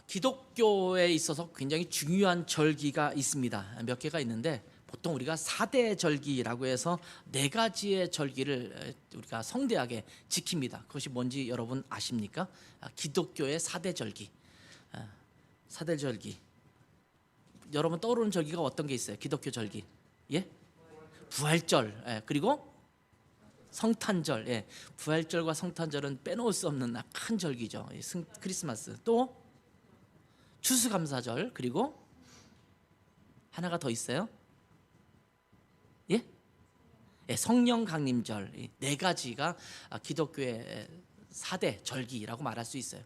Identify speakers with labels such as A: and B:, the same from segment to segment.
A: 기독교에 있어서 굉장히 중요한 절기가 있습니다. 몇 개가 있는데 보통 우리가 4대 절기라고 해서 4가지의 절기를 우리가 성대하게 지킵니다. 그것이 뭔지 여러분 아십니까? 기독교의 4대 절기. 4대 절기. 여러분 떠오르는 절기가 어떤 게 있어요? 기독교 절기. 예? 부활절. 그리고 성탄절. 부활절과 성탄절은 빼놓을 수 없는 큰 절기죠. 크리스마스. 또 추수감사절. 그리고 하나가 더 있어요. 예? 성령 강림절. 4가지가 기독교의 4대 절기라고 말할 수 있어요.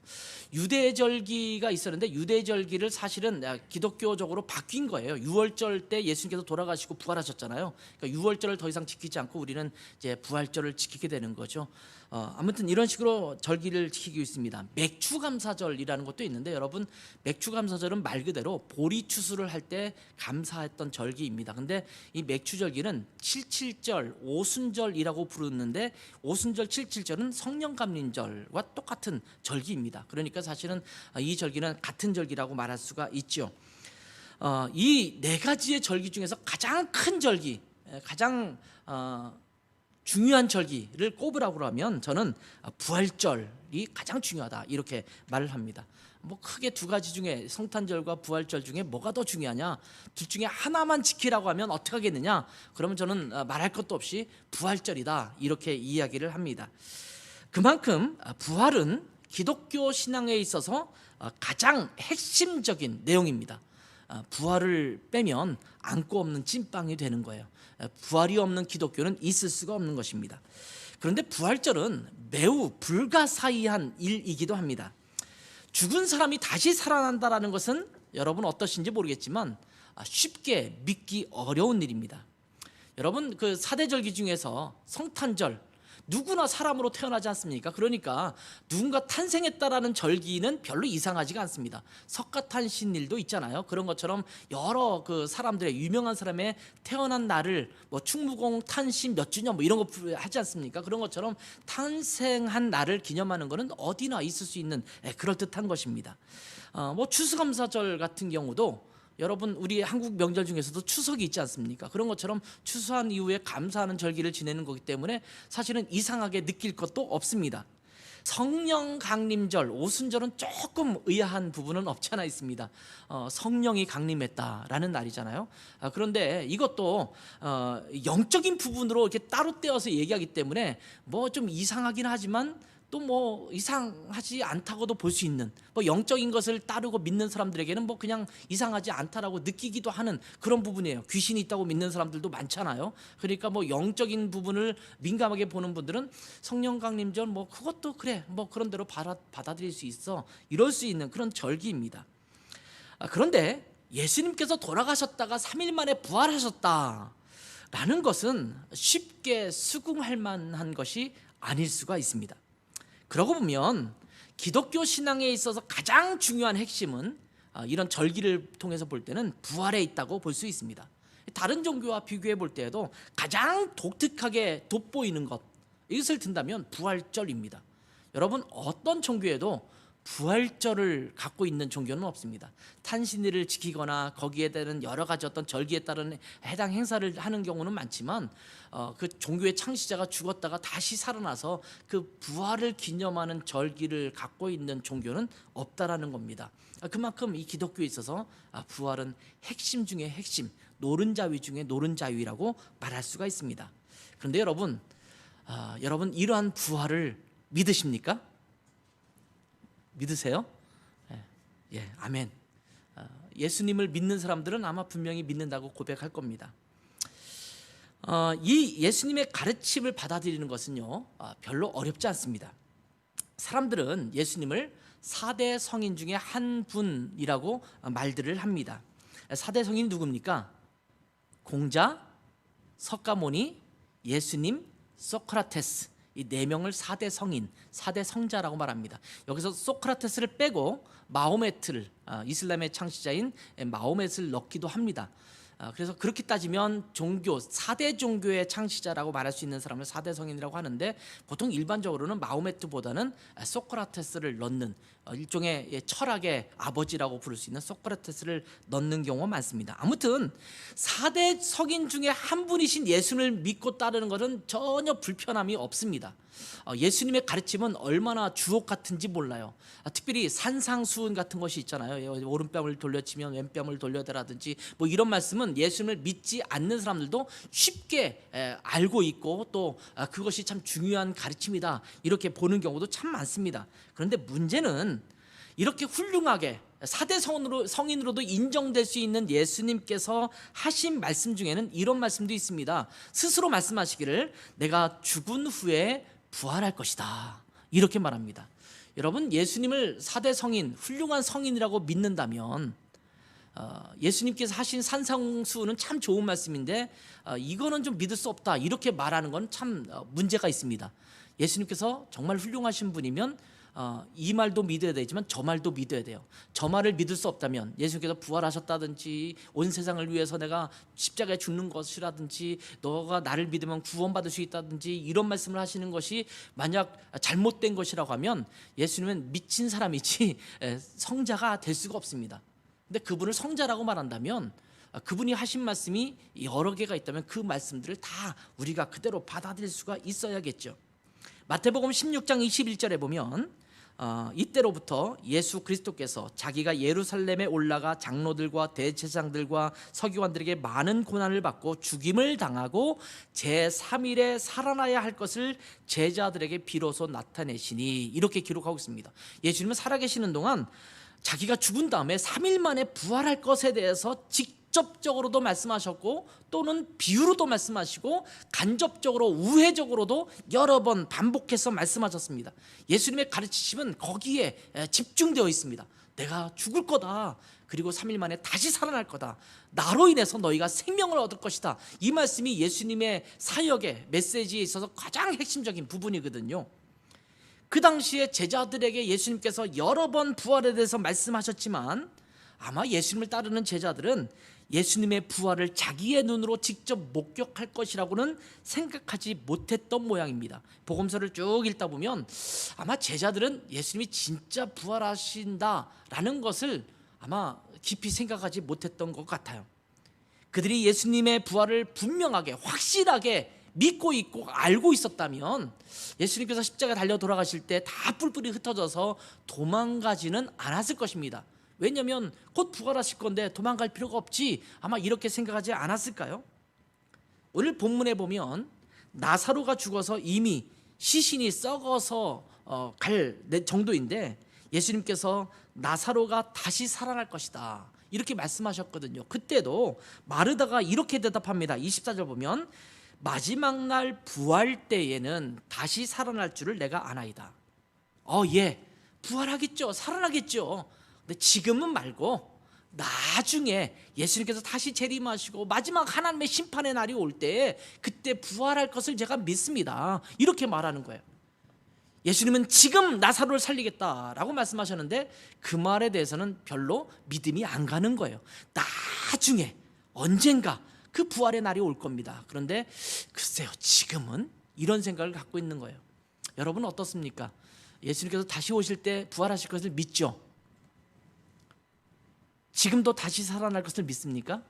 A: 유대절기가 있었는데 유대절기를 사실은 기독교적으로 바뀐 거예요. 유월절 때 예수님께서 돌아가시고 부활하셨잖아요. 그러니까 유월절을 더 이상 지키지 않고 우리는 이제 부활절을 지키게 되는 거죠. 아무튼 이런 식으로 절기를 지키고 있습니다. 맥추감사절이라는 것도 있는데 여러분, 맥추감사절은 말 그대로 보리 추수를 할 때 감사했던 절기입니다. 근데 이 맥추절기는 77절, 오순절이라고 부르는데 오순절 77절은 성령 감림절과 똑같은 절기입니다. 그러니까 사실은 이 절기는 같은 절기라고 말할 수가 있죠. 이 4가지의 절기 중에서 가장 큰 절기, 가장 중요한 절기를 꼽으라고 하면 저는 부활절이 가장 중요하다 이렇게 말을 합니다. 뭐 크게 2가지 중에 성탄절과 부활절 중에 뭐가 더 중요하냐? 둘 중에 하나만 지키라고 하면 어떻게 하겠느냐? 그러면 저는 말할 것도 없이 부활절이다 이렇게 이야기를 합니다. 그만큼 부활은 기독교 신앙에 있어서 가장 핵심적인 내용입니다. 부활을 빼면 안고 없는 찐빵이 되는 거예요. 부활이 없는 기독교는 있을 수가 없는 것입니다. 그런데 부활절은 매우 불가사의한 일이기도 합니다. 죽은 사람이 다시 살아난다는 것은 여러분 어떠신지 모르겠지만 쉽게 믿기 어려운 일입니다. 여러분, 그 4대 절기 중에서 성탄절, 누구나 사람으로 태어나지 않습니까? 그러니까 누군가 탄생했다라는 절기는 별로 이상하지가 않습니다. 석가탄신일도 있잖아요. 그런 것처럼 여러 그 사람들의 유명한 사람의 태어난 날을 뭐 충무공 탄신 몇 주년 뭐 이런 거 하지 않습니까? 그런 것처럼 탄생한 날을 기념하는 것은 어디나 있을 수 있는 그럴듯한 것입니다. 뭐 추수감사절 같은 경우도 여러분, 우리 한국 명절 중에서도 추석이 있지 않습니까? 그런 것처럼 추수한 이후에 감사하는 절기를 지내는 거기 때문에 사실은 이상하게 느낄 것도 없습니다. 성령 강림절, 오순절은 조금 의아한 부분은 없지 않아 있습니다. 성령이 강림했다라는 날이잖아요. 그런데 이것도 영적인 부분으로 이렇게 따로 떼어서 얘기하기 때문에 뭐 좀 이상하긴 하지만 또 뭐 이상하지 않다고도 볼 수 있는, 뭐 영적인 것을 따르고 믿는 사람들에게는 뭐 그냥 이상하지 않다라고 느끼기도 하는 그런 부분이에요. 귀신이 있다고 믿는 사람들도 많잖아요. 그러니까 뭐 영적인 부분을 민감하게 보는 분들은 성령 강림절 뭐 그것도 그래 뭐 그런 대로 받아들일 수 있어, 이럴 수 있는 그런 절기입니다. 그런데 예수님께서 돌아가셨다가 3일 만에 부활하셨다라는 것은 쉽게 수긍할 만한 것이 아닐 수가 있습니다. 그러고 보면 기독교 신앙에 있어서 가장 중요한 핵심은 이런 절기를 통해서 볼 때는 부활에 있다고 볼 수 있습니다. 다른 종교와 비교해 볼 때에도 가장 독특하게 돋보이는 것, 이것을 든다면 부활절입니다. 여러분, 어떤 종교에도 부활절을 갖고 있는 종교는 없습니다. 탄신일을 지키거나 거기에 대한 여러 가지 어떤 절기에 따른 해당 행사를 하는 경우는 많지만 그 종교의 창시자가 죽었다가 다시 살아나서 그 부활을 기념하는 절기를 갖고 있는 종교는 없다라는 겁니다. 그만큼 이 기독교에 있어서 부활은 핵심 중에 핵심, 노른자위 중에 노른자위라고 말할 수가 있습니다. 그런데 여러분 이러한 부활을 믿으십니까? 믿으세요? 예, 아멘. 예수님을 믿는 사람들은 아마 분명히 믿는다고 고백할 겁니다. 이 예수님의 가르침을 받아들이는 것은요, 별로 어렵지 않습니다. 사람들은 예수님을 4대 성인 중에 한 분이라고 말들을 합니다. 4대 성인이 누굽니까? 공자, 석가모니, 예수님, 소크라테스, 이 4명을 4대 성인, 4대 성자라고 말합니다. 여기서 소크라테스를 빼고 마호메트를, 이슬람의 창시자인 마호메트를 넣기도 합니다. 그래서 그렇게 따지면 종교 4대 종교의 창시자라고 말할 수 있는 사람을 4대 성인이라고 하는데, 보통 일반적으로는 마호메트보다는 소크라테스를 넣는, 일종의 철학의 아버지라고 부를 수 있는 소크라테스를 넣는 경우가 많습니다. 아무튼 4대 성인 중에 한 분이신 예수를 믿고 따르는 것은 전혀 불편함이 없습니다. 예수님의 가르침은 얼마나 주옥 같은지 몰라요. 특별히 산상수훈 같은 것이 있잖아요. 오른뺨을 돌려치면 왼뺨을 돌려대라든지 뭐 이런 말씀은 예수님을 믿지 않는 사람들도 쉽게 알고 있고, 또 그것이 참 중요한 가르침이다 이렇게 보는 경우도 참 많습니다. 그런데 문제는 이렇게 훌륭하게 4대 성인으로도 인정될 수 있는 예수님께서 하신 말씀 중에는 이런 말씀도 있습니다. 스스로 말씀하시기를 내가 죽은 후에 부활할 것이다 이렇게 말합니다. 여러분, 예수님을 4대 성인, 훌륭한 성인이라고 믿는다면 예수님께서 하신 산상수훈은 참 좋은 말씀인데 이거는 좀 믿을 수 없다 이렇게 말하는 건 참 문제가 있습니다. 예수님께서 정말 훌륭하신 분이면 이 말도 믿어야 되지만 저 말도 믿어야 돼요. 저 말을 믿을 수 없다면, 예수님께서 부활하셨다든지 온 세상을 위해서 내가 십자가에 죽는 것이라든지 너가 나를 믿으면 구원받을 수 있다든지 이런 말씀을 하시는 것이 만약 잘못된 것이라고 하면 예수님은 미친 사람이지 성자가 될 수가 없습니다. 근데 그분을 성자라고 말한다면 그분이 하신 말씀이 여러 개가 있다면 그 말씀들을 다 우리가 그대로 받아들일 수가 있어야겠죠. 마태복음 16장 21절에 보면 이때로부터 예수 그리스도께서 자기가 예루살렘에 올라가 장로들과 대제사장들과 서기관들에게 많은 고난을 받고 죽임을 당하고 제3일에 살아나야 할 것을 제자들에게 비로소 나타내시니 이렇게 기록하고 있습니다. 예수님은 살아계시는 동안 자기가 죽은 다음에 3일 만에 부활할 것에 대해서 직접적으로도 말씀하셨고, 또는 비유로도 말씀하시고, 간접적으로 우회적으로도 여러 번 반복해서 말씀하셨습니다. 예수님의 가르치심은 거기에 집중되어 있습니다. 내가 죽을 거다, 그리고 3일 만에 다시 살아날 거다, 나로 인해서 너희가 생명을 얻을 것이다, 이 말씀이 예수님의 사역의 메시지에 있어서 가장 핵심적인 부분이거든요. 그 당시에 제자들에게 예수님께서 여러 번 부활에 대해서 말씀하셨지만 아마 예수님을 따르는 제자들은 예수님의 부활을 자기의 눈으로 직접 목격할 것이라고는 생각하지 못했던 모양입니다. 복음서를 쭉 읽다 보면 아마 제자들은 예수님이 진짜 부활하신다라는 것을 아마 깊이 생각하지 못했던 것 같아요. 그들이 예수님의 부활을 분명하게 확실하게 믿고 있고 알고 있었다면 예수님께서 십자가에 달려 돌아가실 때 다 뿔뿔이 흩어져서 도망가지는 않았을 것입니다. 왜냐하면 곧 부활하실 건데 도망갈 필요가 없지, 아마 이렇게 생각하지 않았을까요? 오늘 본문에 보면 나사로가 죽어서 이미 시신이 썩어서 갈 정도인데 예수님께서 나사로가 다시 살아날 것이다 이렇게 말씀하셨거든요. 그때도 마르다가 이렇게 대답합니다. 24절 보면 마지막 날 부활 때에는 다시 살아날 줄을 내가 아나이다. 예, 부활하겠죠, 살아나겠죠. 근데 지금은 말고 나중에 예수님께서 다시 재림하시고 마지막 하나님의 심판의 날이 올 때 그때 부활할 것을 제가 믿습니다 이렇게 말하는 거예요. 예수님은 지금 나사로를 살리겠다라고 말씀하셨는데 그 말에 대해서는 별로 믿음이 안 가는 거예요. 나중에 언젠가 그 부활의 날이 올 겁니다. 그런데 글쎄요, 지금은 이런 생각을 갖고 있는 거예요. 여러분 어떻습니까? 예수님께서 다시 오실 때 부활하실 것을 믿죠? 지금도 다시 살아날 것을 믿습니까?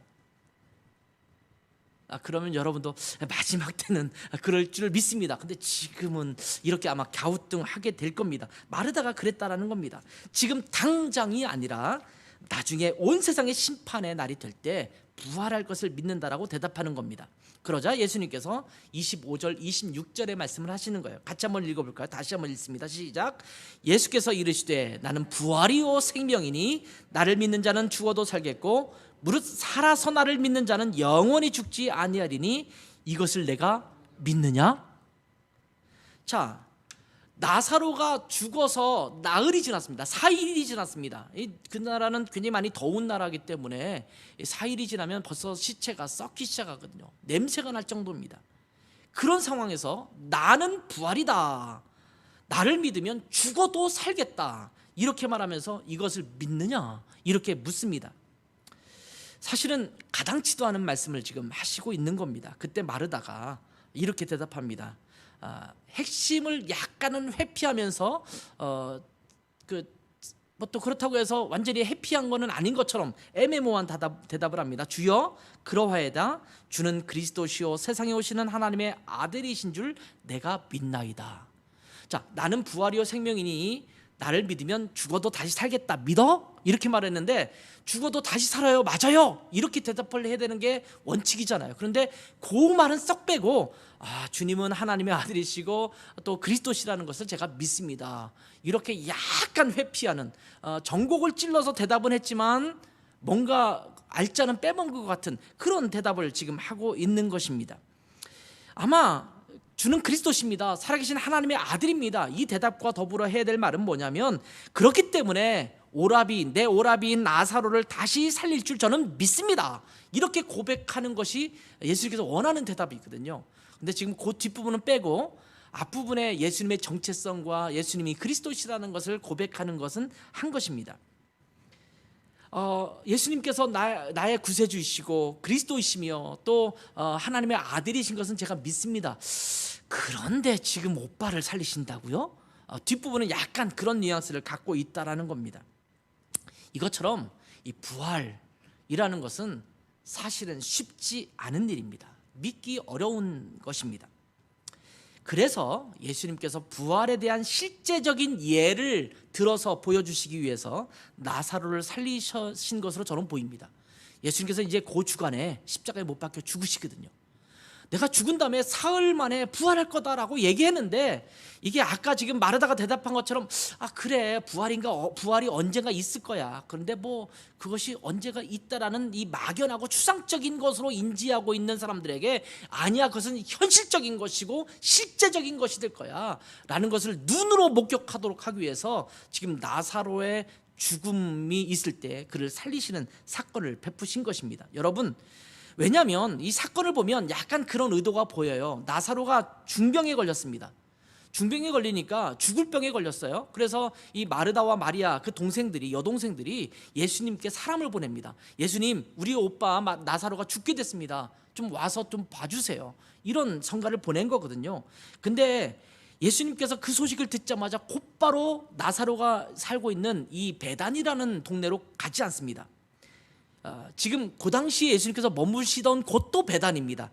A: 그러면 여러분도 마지막 때는 그럴 줄 믿습니다. 근데 지금은 이렇게 아마 갸우뚱하게 될 겁니다. 마르다가 그랬다라는 겁니다. 지금 당장이 아니라 나중에 온 세상의 심판의 날이 될 때 부활할 것을 믿는다라고 대답하는 겁니다. 그러자 예수님께서 25절 26절의 말씀을 하시는 거예요. 같이 한번 읽어볼까요? 다시 한번 읽습니다. 시작. 예수께서 이르시되 나는 부활이요 생명이니 나를 믿는 자는 죽어도 살겠고 무릇 살아서 나를 믿는 자는 영원히 죽지 아니하리니 이것을 내가 믿느냐? 자, 나사로가 죽어서 나흘이 지났습니다. 4일이 지났습니다. 그 나라는 굉장히 많이 더운 나라이기 때문에 4일이 지나면 벌써 시체가 썩기 시작하거든요. 냄새가 날 정도입니다. 그런 상황에서 나는 부활이다, 나를 믿으면 죽어도 살겠다 이렇게 말하면서 이것을 믿느냐 이렇게 묻습니다. 사실은 가당치도 않은 말씀을 지금 하시고 있는 겁니다. 그때 마르다가 이렇게 대답합니다. 핵심을 약간은 회피하면서 뭐 또 그렇다고 해서 완전히 해피한 거는 아닌 것처럼 애매모호한 대답을 합니다. 주여, 그러하에다 주는 그리스도시요 세상에 오시는 하나님의 아들이신 줄 내가 믿나이다. 자, 나는 부활이요 생명이니 나를 믿으면 죽어도 다시 살겠다. 믿어? 이렇게 말했는데 죽어도 다시 살아요. 맞아요. 이렇게 대답을 해야 되는 게 원칙이잖아요. 그런데 그 말은 썩 빼고 주님은 하나님의 아들이시고 또 그리스도시라는 것을 제가 믿습니다. 이렇게 약간 회피하는, 전곡을 찔러서 대답은 했지만 뭔가 알짜는 빼먹은 것 같은 그런 대답을 지금 하고 있는 것입니다. 아마 주는 그리스도십니다. 살아계신 하나님의 아들입니다. 이 대답과 더불어 해야 될 말은 뭐냐면, 그렇기 때문에 내 오라비인 나사로를 다시 살릴 줄 저는 믿습니다. 이렇게 고백하는 것이 예수님께서 원하는 대답이거든요. 근데 지금 그 뒷부분은 빼고 앞부분에 예수님의 정체성과 예수님이 그리스도시라는 것을 고백하는 것은 한 것입니다. 예수님께서 나의 구세주이시고 그리스도이시며 또 하나님의 아들이신 것은 제가 믿습니다. 그런데 지금 오빠를 살리신다고요? 뒷부분은 약간 그런 뉘앙스를 갖고 있다라는 겁니다. 이것처럼 이 부활이라는 것은 사실은 쉽지 않은 일입니다. 믿기 어려운 것입니다. 그래서 예수님께서 부활에 대한 실제적인 예를 들어서 보여주시기 위해서 나사로를 살리신 것으로 저는 보입니다. 예수님께서 이제 그 주간에 십자가에 못 박혀 죽으시거든요. 내가 죽은 다음에 사흘 만에 부활할 거다라고 얘기했는데, 이게 아까 지금 마르다가 대답한 것처럼 그래, 부활이 언젠가 있을 거야. 그런데 뭐 그것이 언제가 있다라는 이 막연하고 추상적인 것으로 인지하고 있는 사람들에게, 아니야, 그것은 현실적인 것이고 실제적인 것이 될 거야 라는 것을 눈으로 목격하도록 하기 위해서 지금 나사로의 죽음이 있을 때 그를 살리시는 사건을 베푸신 것입니다. 여러분, 왜냐하면 이 사건을 보면 약간 그런 의도가 보여요. 나사로가 중병에 걸렸습니다. 중병에 걸리니까 죽을 병에 걸렸어요. 그래서 이 마르다와 마리아, 그 여동생들이 예수님께 사람을 보냅니다. 예수님, 우리 오빠 나사로가 죽게 됐습니다. 좀 와서 좀 봐주세요. 이런 성가를 보낸 거거든요. 근데 예수님께서 그 소식을 듣자마자 곧바로 나사로가 살고 있는 이 베단이라는 동네로 가지 않습니다. 지금 그 당시에 예수님께서 머무시던 곳도 베단입니다.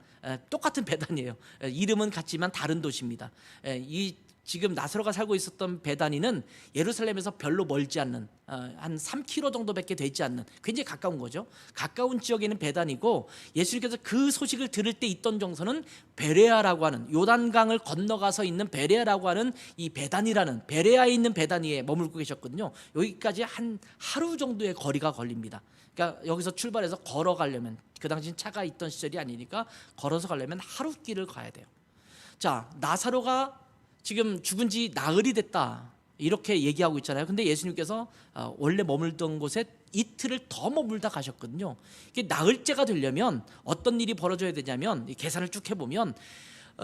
A: 똑같은 베단이에요. 이름은 같지만 다른 도시입니다. 이 지금 나사로가 살고 있었던 베다니는 예루살렘에서 별로 멀지 않는, 한 3km 정도밖에 되지 않는 굉장히 가까운 거죠. 가까운 지역에 있는 베단이고, 예수님께서 그 소식을 들을 때 있던 정서는 베레아라고 하는, 요단강을 건너가서 있는 베레아라고 하는 이 베단이라는, 베레아에 있는 베다니에 머물고 계셨거든요. 여기까지 한 하루 정도의 거리가 걸립니다. 그러니까 여기서 출발해서 걸어가려면, 그 당시엔 차가 있던 시절이 아니니까 걸어서 가려면 하루 길을 가야 돼요. 자, 나사로가 지금 죽은 지 나흘이 됐다 이렇게 얘기하고 있잖아요. 근데 예수님께서 원래 머물던 곳에 이틀을 더 머물다 가셨거든요. 이게 나흘째가 되려면 어떤 일이 벌어져야 되냐면, 계산을 쭉 해보면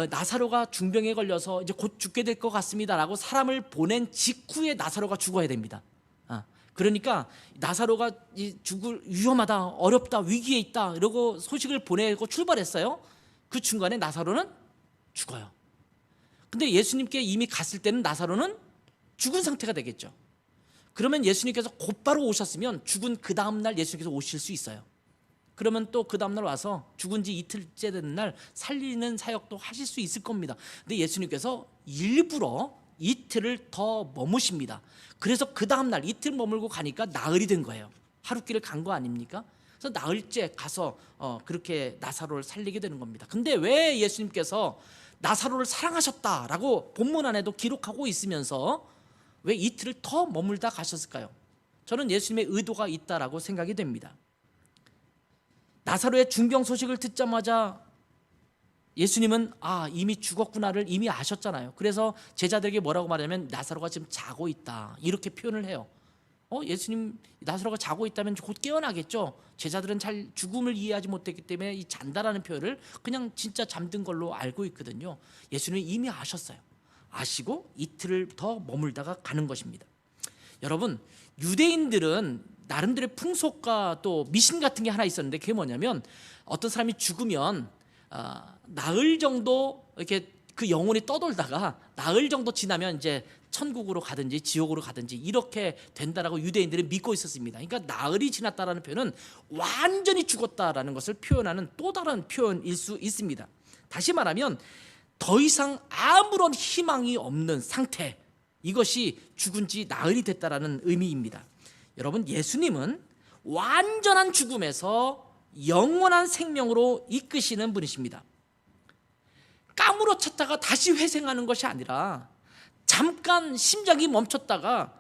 A: 나사로가 중병에 걸려서 이제 곧 죽게 될 것 같습니다라고 사람을 보낸 직후에 나사로가 죽어야 됩니다. 그러니까 나사로가 죽을 위험하다, 어렵다, 위기에 있다 이러고 소식을 보내고 출발했어요. 그 중간에 나사로는 죽어요. 근데 예수님께 이미 갔을 때는 나사로는 죽은 상태가 되겠죠. 그러면 예수님께서 곧바로 오셨으면 죽은 그 다음날 예수님께서 오실 수 있어요. 그러면 또 그 다음날 와서 죽은 지 이틀째 되는 날 살리는 사역도 하실 수 있을 겁니다. 근데 예수님께서 일부러 이틀을 더 머무십니다. 그래서 그 다음날 이틀 머물고 가니까 나흘이 된 거예요. 하루길을 간 거 아닙니까? 그래서 나흘째 가서 그렇게 나사로를 살리게 되는 겁니다. 근데 왜 예수님께서 나사로를 사랑하셨다라고 본문 안에도 기록하고 있으면서 왜 이틀을 더 머물다 가셨을까요? 저는 예수님의 의도가 있다라고 생각이 됩니다. 나사로의 중병 소식을 듣자마자 예수님은 이미 죽었구나를 이미 아셨잖아요. 그래서 제자들에게 뭐라고 말하냐면, 나사로가 지금 자고 있다 이렇게 표현을 해요. 예수님, 나사로가 자고 있다면 곧 깨어나겠죠. 제자들은 잘 죽음을 이해하지 못했기 때문에 이 잔다라는 표현을 그냥 진짜 잠든 걸로 알고 있거든요. 예수님은 이미 아셨어요. 아시고 이틀을 더 머물다가 가는 것입니다. 여러분, 유대인들은 나름대로의 풍속과 또 미신 같은 게 하나 있었는데, 그게 뭐냐면 어떤 사람이 죽으면 나흘 정도 이렇게 그 영혼이 떠돌다가 나흘 정도 지나면 이제 천국으로 가든지 지옥으로 가든지 이렇게 된다라고 유대인들은 믿고 있었습니다. 그러니까 나흘이 지났다라는 표현은 완전히 죽었다라는 것을 표현하는 또 다른 표현일 수 있습니다. 다시 말하면 더 이상 아무런 희망이 없는 상태, 이것이 죽은 지 나흘이 됐다라는 의미입니다. 여러분, 예수님은 완전한 죽음에서 영원한 생명으로 이끄시는 분이십니다. 까무러쳤다가 다시 회생하는 것이 아니라 잠깐 심장이 멈췄다가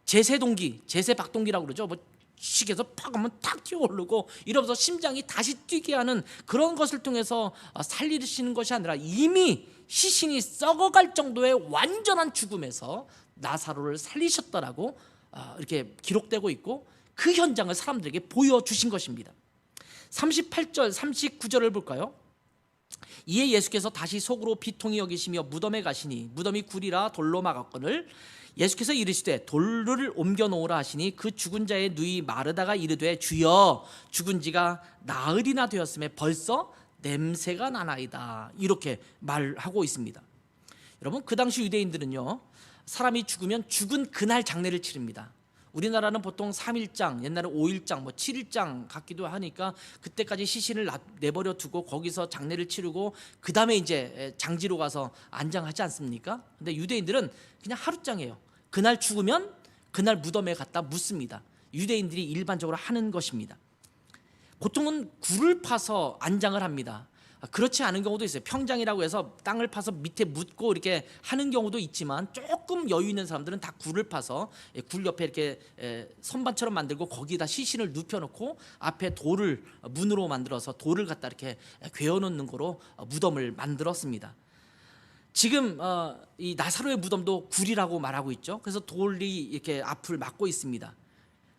A: 제세동기, 제세박동기라고 그러죠. 뭐 식에서 팍 하면 탁 튀어오르고 이러면서 심장이 다시 뛰게 하는 그런 것을 통해서 살리시는 것이 아니라 이미 시신이 썩어갈 정도의 완전한 죽음에서 나사로를 살리셨다라고 이렇게 기록되고 있고, 그 현장을 사람들에게 보여주신 것입니다. 38절 39절을 볼까요? 이에 예수께서 다시 속으로 비통히 여기시며 무덤에 가시니 무덤이 굴이라 돌로 막았거늘 예수께서 이르시되 돌을 옮겨 놓으라 하시니 그 죽은 자의 누이 마르다가 이르되 주여 죽은 지가 나흘이나 되었음에 벌써 냄새가 나나이다, 이렇게 말하고 있습니다. 여러분, 그 당시 유대인들은요, 사람이 죽으면 죽은 그날 장례를 치릅니다. 우리나라는 보통 3일장, 옛날에 5일장, 뭐 7일장 같기도 하니까 그때까지 시신을 내버려 두고 거기서 장례를 치르고 그 다음에 이제 장지로 가서 안장하지 않습니까? 근데 유대인들은 그냥 하루장이에요. 그날 죽으면 그날 무덤에 갖다 묻습니다. 유대인들이 일반적으로 하는 것입니다. 보통은 굴을 파서 안장을 합니다. 그렇지 않은 경우도 있어요. 평장이라고 해서 땅을 파서 밑에 묻고 이렇게 하는 경우도 있지만, 조금 여유 있는 사람들은 다 굴을 파서 굴 옆에 이렇게 선반처럼 만들고 거기다 시신을 눕혀놓고 앞에 돌을 문으로 만들어서 돌을 갖다 이렇게 괴어놓는 거로 무덤을 만들었습니다. 지금 이 나사로의 무덤도 굴이라고 말하고 있죠. 그래서 돌이 이렇게 앞을 막고 있습니다.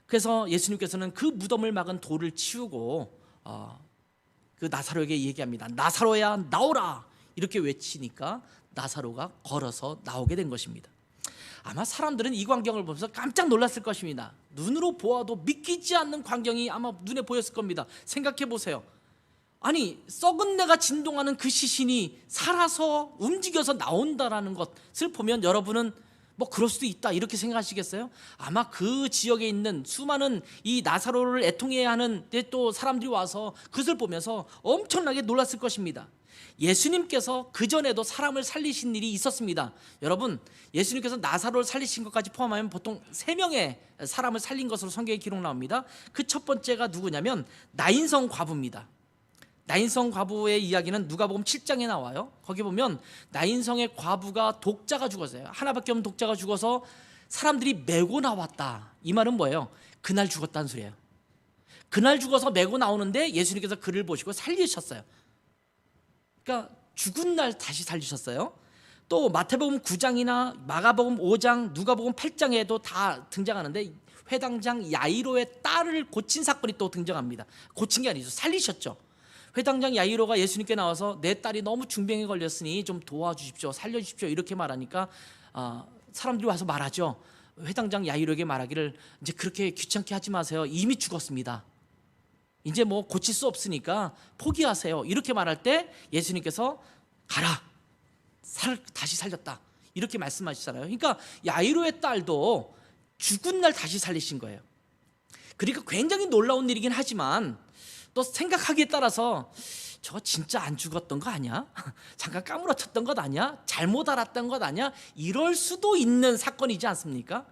A: 그래서 예수님께서는 그 무덤을 막은 돌을 치우고 그 나사로에게 얘기합니다. 나사로야 나오라, 이렇게 외치니까 나사로가 걸어서 나오게 된 것입니다. 아마 사람들은 이 광경을 보면서 깜짝 놀랐을 것입니다. 눈으로 보아도 믿기지 않는 광경이 아마 눈에 보였을 겁니다. 생각해 보세요. 아니, 썩은 내가 진동하는 그 시신이 살아서 움직여서 나온다라는 것을 보면 여러분은 뭐 그럴 수도 있다 이렇게 생각하시겠어요? 아마 그 지역에 있는 수많은 이 나사로를 애통해야 하는 또 사람들이 와서 그것을 보면서 엄청나게 놀랐을 것입니다. 예수님께서 그전에도 사람을 살리신 일이 있었습니다. 여러분, 예수님께서 나사로를 살리신 것까지 포함하면 보통 3명의 사람을 살린 것으로 성경에 기록 나옵니다. 그 첫 번째가 누구냐면 나인성 과부입니다. 나인성 과부의 이야기는 누가복음 7장에 나와요. 거기 보면 나인성의 과부가 독자가 죽었어요. 하나밖에 없는 독자가 죽어서 사람들이 메고 나왔다. 이 말은 뭐예요? 그날 죽었다는 소리예요. 그날 죽어서 메고 나오는데 예수님께서 그를 보시고 살리셨어요. 그러니까 죽은 날 다시 살리셨어요. 또 마태복음 9장이나 마가복음 5장, 누가복음 8장에도 다 등장하는데 회당장 야이로의 딸을 고친 사건이 또 등장합니다. 고친 게 아니죠. 살리셨죠. 회당장 야이로가 예수님께 나와서 내 딸이 너무 중병에 걸렸으니 좀 도와주십시오, 살려주십시오, 이렇게 말하니까 사람들이 와서 말하죠. 회당장 야이로에게 말하기를 이제 그렇게 귀찮게 하지 마세요. 이미 죽었습니다. 이제 뭐 고칠 수 없으니까 포기하세요. 이렇게 말할 때 예수님께서 가라, 다시 살렸다, 이렇게 말씀하시잖아요. 그러니까 야이로의 딸도 죽은 날 다시 살리신 거예요. 그러니까 굉장히 놀라운 일이긴 하지만 또 생각하기에 따라서 저거 진짜 안 죽었던 거 아니야? 잠깐 까무러쳤던 것 아니야? 잘못 알았던 것 아니야? 이럴 수도 있는 사건이지 않습니까?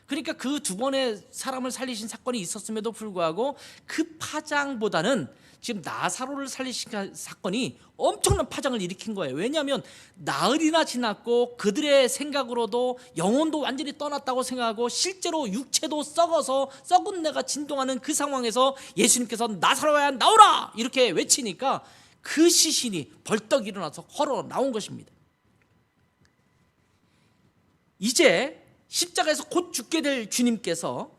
A: 그러니까 그 2번의 사람을 살리신 사건이 있었음에도 불구하고 그 파장보다는 지금 나사로를 살리신 사건이 엄청난 파장을 일으킨 거예요. 왜냐하면 나흘이나 지났고 그들의 생각으로도 영혼도 완전히 떠났다고 생각하고 실제로 육체도 썩어서 썩은 내가 진동하는 그 상황에서 예수님께서 나사로야 나오라 이렇게 외치니까 그 시신이 벌떡 일어나서 걸어 나온 것입니다. 이제 십자가에서 곧 죽게 될 주님께서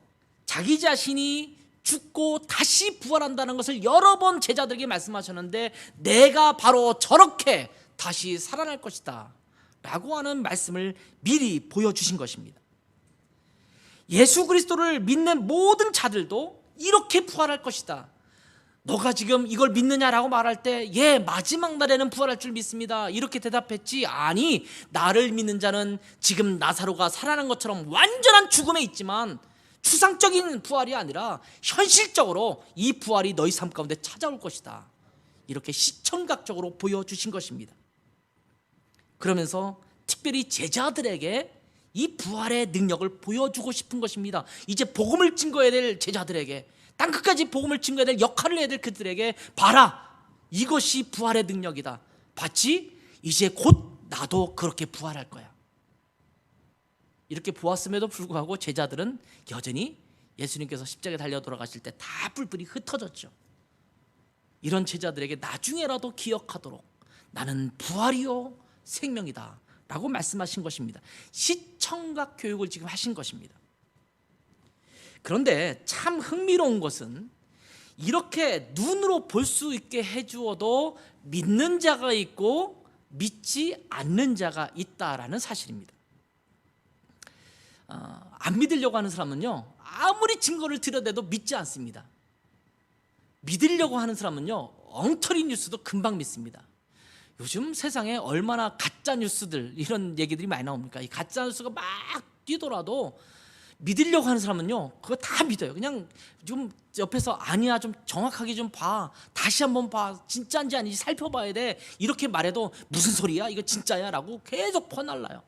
A: 자기 자신이 죽고 다시 부활한다는 것을 여러 번 제자들에게 말씀하셨는데, 내가 바로 저렇게 다시 살아날 것이다 라고 하는 말씀을 미리 보여주신 것입니다. 예수 그리스도를 믿는 모든 자들도 이렇게 부활할 것이다. 너가 지금 이걸 믿느냐라고 말할 때 예, 마지막 날에는 부활할 줄 믿습니다, 이렇게 대답했지. 아니, 나를 믿는 자는 지금 나사로가 살아난 것처럼 완전한 죽음에 있지만 추상적인 부활이 아니라 현실적으로 이 부활이 너희 삶 가운데 찾아올 것이다, 이렇게 시청각적으로 보여주신 것입니다. 그러면서 특별히 제자들에게 이 부활의 능력을 보여주고 싶은 것입니다. 이제 복음을 증거해야 될 제자들에게, 땅끝까지 복음을 증거해야 될 역할을 해야 될 그들에게, 봐라, 이것이 부활의 능력이다. 봤지? 이제 곧 나도 그렇게 부활할 거야. 이렇게 보았음에도 불구하고 제자들은 여전히 예수님께서 십자가에 달려 돌아가실 때 다 뿔뿔이 흩어졌죠. 이런 제자들에게 나중에라도 기억하도록 나는 부활이요 생명이다 라고 말씀하신 것입니다. 시청각 교육을 지금 하신 것입니다. 그런데 참 흥미로운 것은 이렇게 눈으로 볼 수 있게 해주어도 믿는 자가 있고 믿지 않는 자가 있다라는 사실입니다. 안 믿으려고 하는 사람은요, 아무리 증거를 들여대도 믿지 않습니다. 믿으려고 하는 사람은요, 엉터리 뉴스도 금방 믿습니다. 요즘 세상에 얼마나 가짜 뉴스들, 이런 얘기들이 많이 나옵니까? 이 가짜 뉴스가 막 뛰더라도 믿으려고 하는 사람은요, 그거 다 믿어요. 그냥 좀 옆에서 아니야, 좀 정확하게 좀 봐, 다시 한번 봐, 진짜인지 아닌지 살펴봐야 돼, 이렇게 말해도 무슨 소리야, 이거 진짜야 라고 계속 퍼날라요.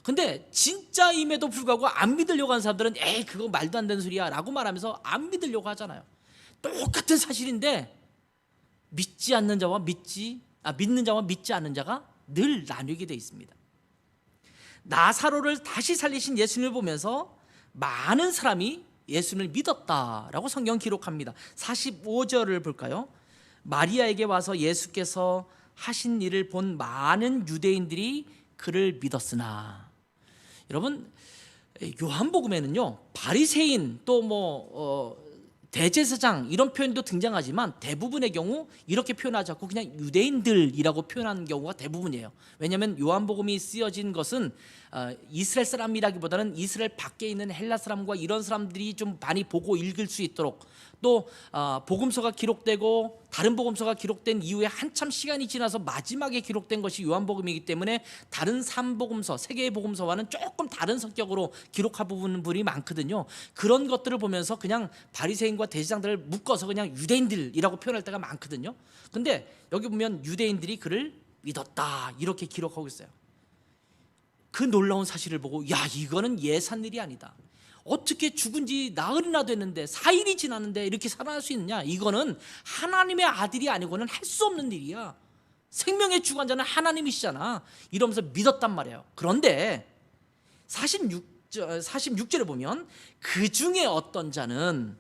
A: 근데 진짜임에도 불구하고 안 믿으려고 하는 사람들은 에이, 그거 말도 안 되는 소리야 라고 말하면서 안 믿으려고 하잖아요. 똑같은 사실인데 믿는 자와 믿지 않는 자가 늘 나뉘게 돼 있습니다. 나사로를 다시 살리신 예수님을 보면서 많은 사람이 예수님을 믿었다라고 성경 기록합니다. 45절을 볼까요? 마리아에게 와서 예수께서 하신 일을 본 많은 유대인들이 그를 믿었으나. 여러분, 요한복음에는요, 바리새인 또 대제사장 이런 표현도 등장하지만 대부분의 경우 이렇게 표현하지 않고 그냥 유대인들이라고 표현하는 경우가 대부분이에요. 왜냐하면 요한복음이 쓰여진 것은 이스라엘 사람이라기보다는 이스라엘 밖에 있는 헬라 사람과 이런 사람들이 좀 많이 보고 읽을 수 있도록, 또 복음서가 기록되고 다른 복음서가 기록된 이후에 한참 시간이 지나서 마지막에 기록된 것이 요한복음이기 때문에 다른 3복음서, 세 개의 복음서와는 조금 다른 성격으로 기록한 부분이 많거든요. 그런 것들을 보면서 그냥 바리새인과 대제사장들을 묶어서 그냥 유대인들이라고 표현할 때가 많거든요. 근데 여기 보면 유대인들이 그를 믿었다 이렇게 기록하고 있어요. 그 놀라운 사실을 보고, 야, 이거는 예산 일이 아니다. 어떻게 죽은 지 나흘이나 됐는데 4일이 지났는데 이렇게 살아날 수 있느냐, 이거는 하나님의 아들이 아니고는 할 수 없는 일이야, 생명의 주관자는 하나님이시잖아, 이러면서 믿었단 말이에요. 그런데 46절에 보면 그 중에 어떤 자는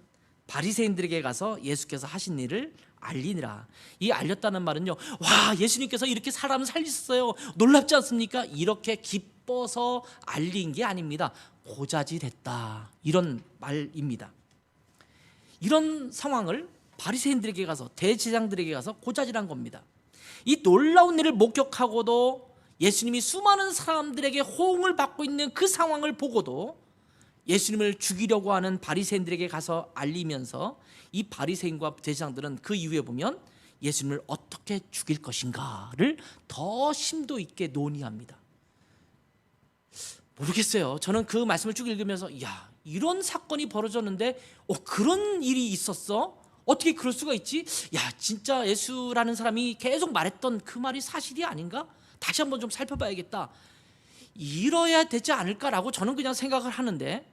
A: 바리새인들에게 가서 예수께서 하신 일을 알리니라. 이 알렸다는 말은요, 와, 예수님께서 이렇게 사람을 살리셨어요, 놀랍지 않습니까? 이렇게 기뻐서 알린 게 아닙니다. 고자질했다, 이런 말입니다. 이런 상황을 바리새인들에게 가서, 대제사장들에게 가서 고자질한 겁니다. 이 놀라운 일을 목격하고도 예수님이 수많은 사람들에게 호응을 받고 있는 그 상황을 보고도 예수님을 죽이려고 하는 바리새인들에게 가서 알리면서 이 바리새인과 대제사장들은 그 이후에 보면 예수님을 어떻게 죽일 것인가를 더 심도 있게 논의합니다. 모르겠어요. 저는 그 말씀을 쭉 읽으면서, 야, 이런 사건이 벌어졌는데 그런 일이 있었어? 어떻게 그럴 수가 있지? 야, 진짜 예수라는 사람이 계속 말했던 그 말이 사실이 아닌가? 다시 한번 좀 살펴봐야겠다, 이뤄야 되지 않을까라고 저는 그냥 생각을 하는데,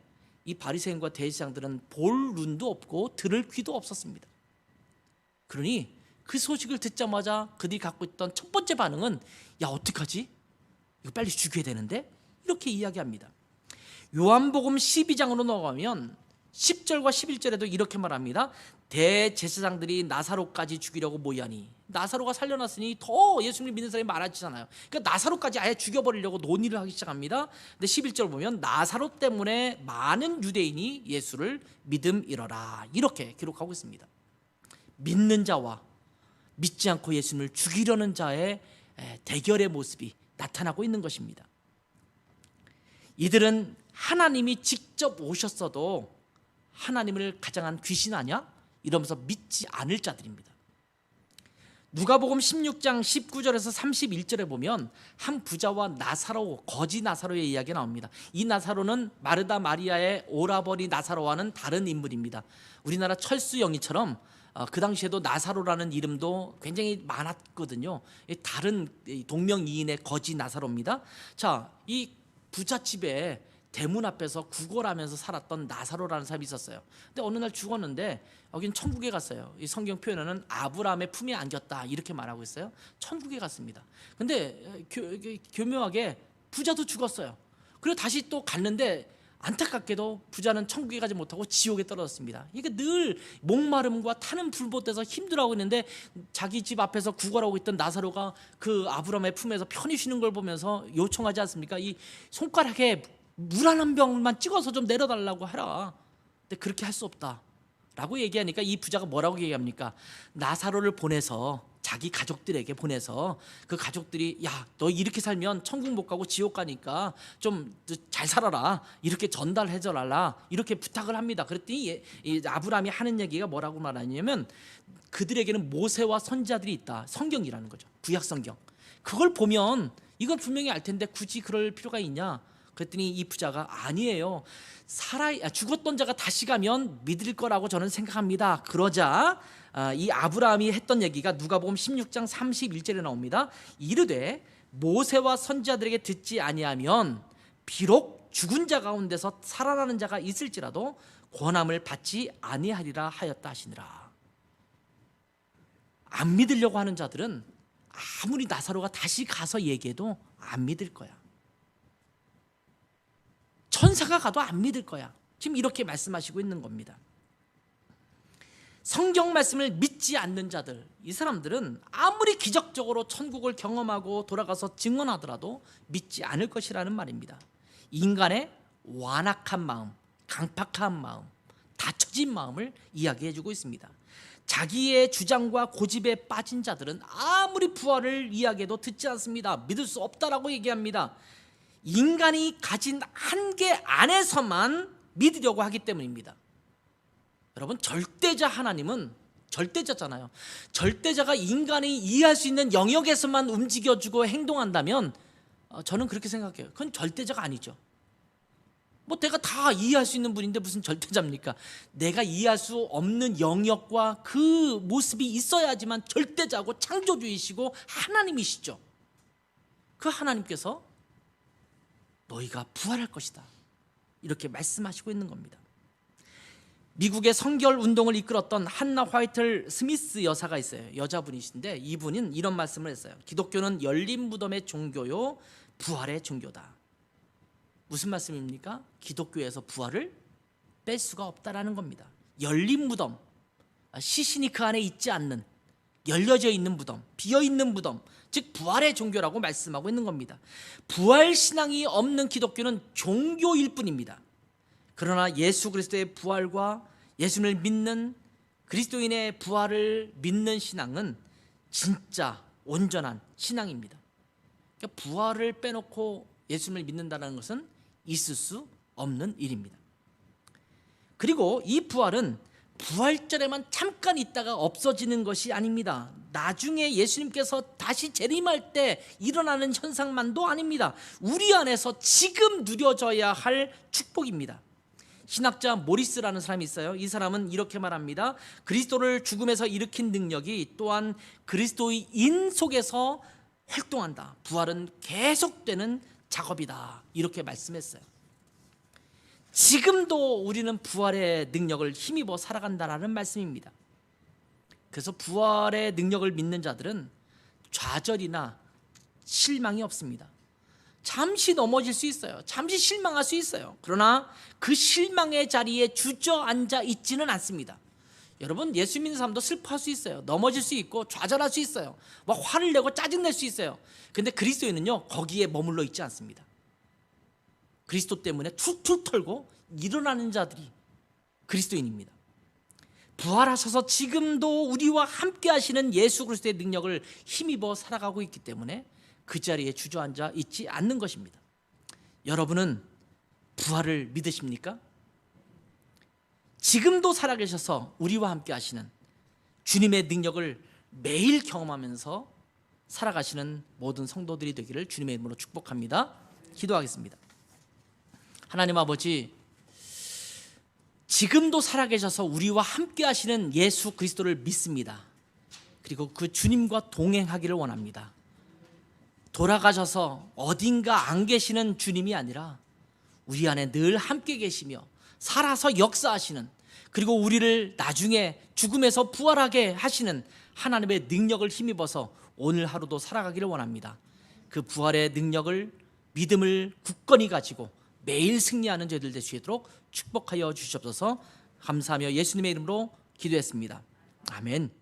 A: 이 바리새인과 대제사장들은 볼 눈도 없고 들을 귀도 없었습니다. 그러니 그 소식을 듣자마자 그들이 갖고 있던 첫 번째 반응은, 야, 어떡하지? 이거 빨리 죽여야 되는데? 이렇게 이야기합니다. 요한복음 12장으로 넘어가면 10절과 11절에도 이렇게 말합니다. 대제사장들이 나사로까지 죽이려고 모이하니, 나사로가 살려놨으니 더 예수님을 믿는 사람이 많아지잖아요. 그러니까 나사로까지 아예 죽여버리려고 논의를 하기 시작합니다. 근데 11절 보면 나사로 때문에 많은 유대인이 예수를 믿음이러라, 이렇게 기록하고 있습니다. 믿는 자와 믿지 않고 예수님을 죽이려는 자의 대결의 모습이 나타나고 있는 것입니다. 이들은 하나님이 직접 오셨어도 하나님을 가장한 귀신 아니야? 이러면서 믿지 않을 자들입니다. 누가복음 16장 19절에서 31절에 보면 한 부자와 나사로, 거지 나사로의 이야기가 나옵니다. 이 나사로는 마르다 마리아의 오라버니 나사로와는 다른 인물입니다. 우리나라 철수영이처럼 그 당시에도 나사로라는 이름도 굉장히 많았거든요. 다른 동명이인의 거지 나사로입니다. 자, 이 부잣집에 대문 앞에서 구걸하면서 살았던 나사로라는 사람이 있었어요. 근데 어느 날 죽었는데 여긴 천국에 갔어요. 이 성경 표현에는 아브라함의 품에 안겼다 이렇게 말하고 있어요. 천국에 갔습니다. 근데 교묘하게 부자도 죽었어요. 그리고 다시 또 갔는데 안타깝게도 부자는 천국에 가지 못하고 지옥에 떨어졌습니다. 이게 늘 목마름과 타는 불못에서 힘들어하고 있는데 자기 집 앞에서 구걸하고 있던 나사로가 그 아브라함의 품에서 편히 쉬는 걸 보면서 요청하지 않습니까? 이 손가락에 물 한 병만 찍어서 좀 내려달라고 하라. 근데 그렇게 할 수 없다 라고 얘기하니까 이 부자가 뭐라고 얘기합니까? 나사로를 보내서, 자기 가족들에게 보내서, 그 가족들이 야, 너 이렇게 살면 천국 못 가고 지옥 가니까 좀 잘 살아라, 이렇게 전달해 줘라, 이렇게 부탁을 합니다. 그랬더니 이 아브라함이 하는 얘기가 뭐라고 말하냐면, 그들에게는 모세와 선지자들이 있다. 성경이라는 거죠. 구약 성경. 그걸 보면 이걸 분명히 알 텐데 굳이 그럴 필요가 있냐? 그랬더니 이 부자가 아니에요. 죽었던 자가 다시 가면 믿을 거라고 저는 생각합니다. 그러자 이 아브라함이 했던 얘기가 누가복음 16장 31절에 나옵니다. 이르되 모세와 선지자들에게 듣지 아니하면 비록 죽은 자 가운데서 살아나는 자가 있을지라도 권함을 받지 아니하리라 하였다 하시니라. 안 믿으려고 하는 자들은 아무리 나사로가 다시 가서 얘기해도 안 믿을 거야. 천사가 가도 안 믿을 거야. 지금 이렇게 말씀하시고 있는 겁니다. 성경 말씀을 믿지 않는 자들, 이 사람들은 아무리 기적적으로 천국을 경험하고 돌아가서 증언하더라도 믿지 않을 것이라는 말입니다. 인간의 완악한 마음, 강팍한 마음, 닫혀진 마음을 이야기해주고 있습니다. 자기의 주장과 고집에 빠진 자들은 아무리 부활을 이야기해도 듣지 않습니다. 믿을 수 없다라고 얘기합니다. 인간이 가진 한계 안에서만 믿으려고 하기 때문입니다. 여러분, 절대자 하나님은 절대자잖아요. 절대자가 인간이 이해할 수 있는 영역에서만 움직여주고 행동한다면 저는 그렇게 생각해요. 그건 절대자가 아니죠. 뭐 내가 다 이해할 수 있는 분인데 무슨 절대자입니까? 내가 이해할 수 없는 영역과 그 모습이 있어야지만 절대자고 창조주이시고 하나님이시죠. 그 하나님께서 너희가 부활할 것이다 이렇게 말씀하시고 있는 겁니다. 미국의 성결 운동을 이끌었던 한나 화이트 스미스 여사가 있어요. 여자분이신데 이분은 이런 말씀을 했어요. 기독교는 열린 무덤의 종교요 부활의 종교다. 무슨 말씀입니까? 기독교에서 부활을 뺄 수가 없다라는 겁니다. 열린 무덤, 시신이 그 안에 있지 않는, 열려져 있는 무덤, 비어있는 무덤, 즉 부활의 종교라고 말씀하고 있는 겁니다. 부활 신앙이 없는 기독교는 종교일 뿐입니다. 그러나 예수 그리스도의 부활과 예수를 믿는 그리스도인의 부활을 믿는 신앙은 진짜 온전한 신앙입니다. 그러니까 부활을 빼놓고 예수를 믿는다는 것은 있을 수 없는 일입니다. 그리고 이 부활은 부활절에만 잠깐 있다가 없어지는 것이 아닙니다. 나중에 예수님께서 다시 재림할 때 일어나는 현상만도 아닙니다. 우리 안에서 지금 누려져야 할 축복입니다. 신학자 모리스라는 사람이 있어요. 이 사람은 이렇게 말합니다. 그리스도를 죽음에서 일으킨 능력이 또한 그리스도인 속에서 활동한다. 부활은 계속되는 작업이다. 이렇게 말씀했어요. 지금도 우리는 부활의 능력을 힘입어 살아간다는 말씀입니다. 그래서 부활의 능력을 믿는 자들은 좌절이나 실망이 없습니다. 잠시 넘어질 수 있어요. 잠시 실망할 수 있어요. 그러나 그 실망의 자리에 주저앉아 있지는 않습니다. 여러분, 예수 믿는 사람도 슬퍼할 수 있어요. 넘어질 수 있고 좌절할 수 있어요. 막 화를 내고 짜증낼 수 있어요. 근데 그리스도인은요, 거기에 머물러 있지 않습니다. 그리스도 때문에 툴툴 털고 일어나는 자들이 그리스도인입니다. 부활하셔서 지금도 우리와 함께 하시는 예수 그리스도의 능력을 힘입어 살아가고 있기 때문에 그 자리에 주저앉아 있지 않는 것입니다. 여러분은 부활을 믿으십니까? 지금도 살아계셔서 우리와 함께 하시는 주님의 능력을 매일 경험하면서 살아가시는 모든 성도들이 되기를 주님의 이름으로 축복합니다. 기도하겠습니다. 하나님 아버지, 지금도 살아계셔서 우리와 함께 하시는 예수 그리스도를 믿습니다. 그리고 그 주님과 동행하기를 원합니다. 돌아가셔서 어딘가 안 계시는 주님이 아니라 우리 안에 늘 함께 계시며 살아서 역사하시는, 그리고 우리를 나중에 죽음에서 부활하게 하시는 하나님의 능력을 힘입어서 오늘 하루도 살아가기를 원합니다. 그 부활의 능력을, 믿음을 굳건히 가지고 매일 승리하는 저희들 될 수 있도록 축복하여 주시옵소서. 감사하며 예수님의 이름으로 기도했습니다. 아멘.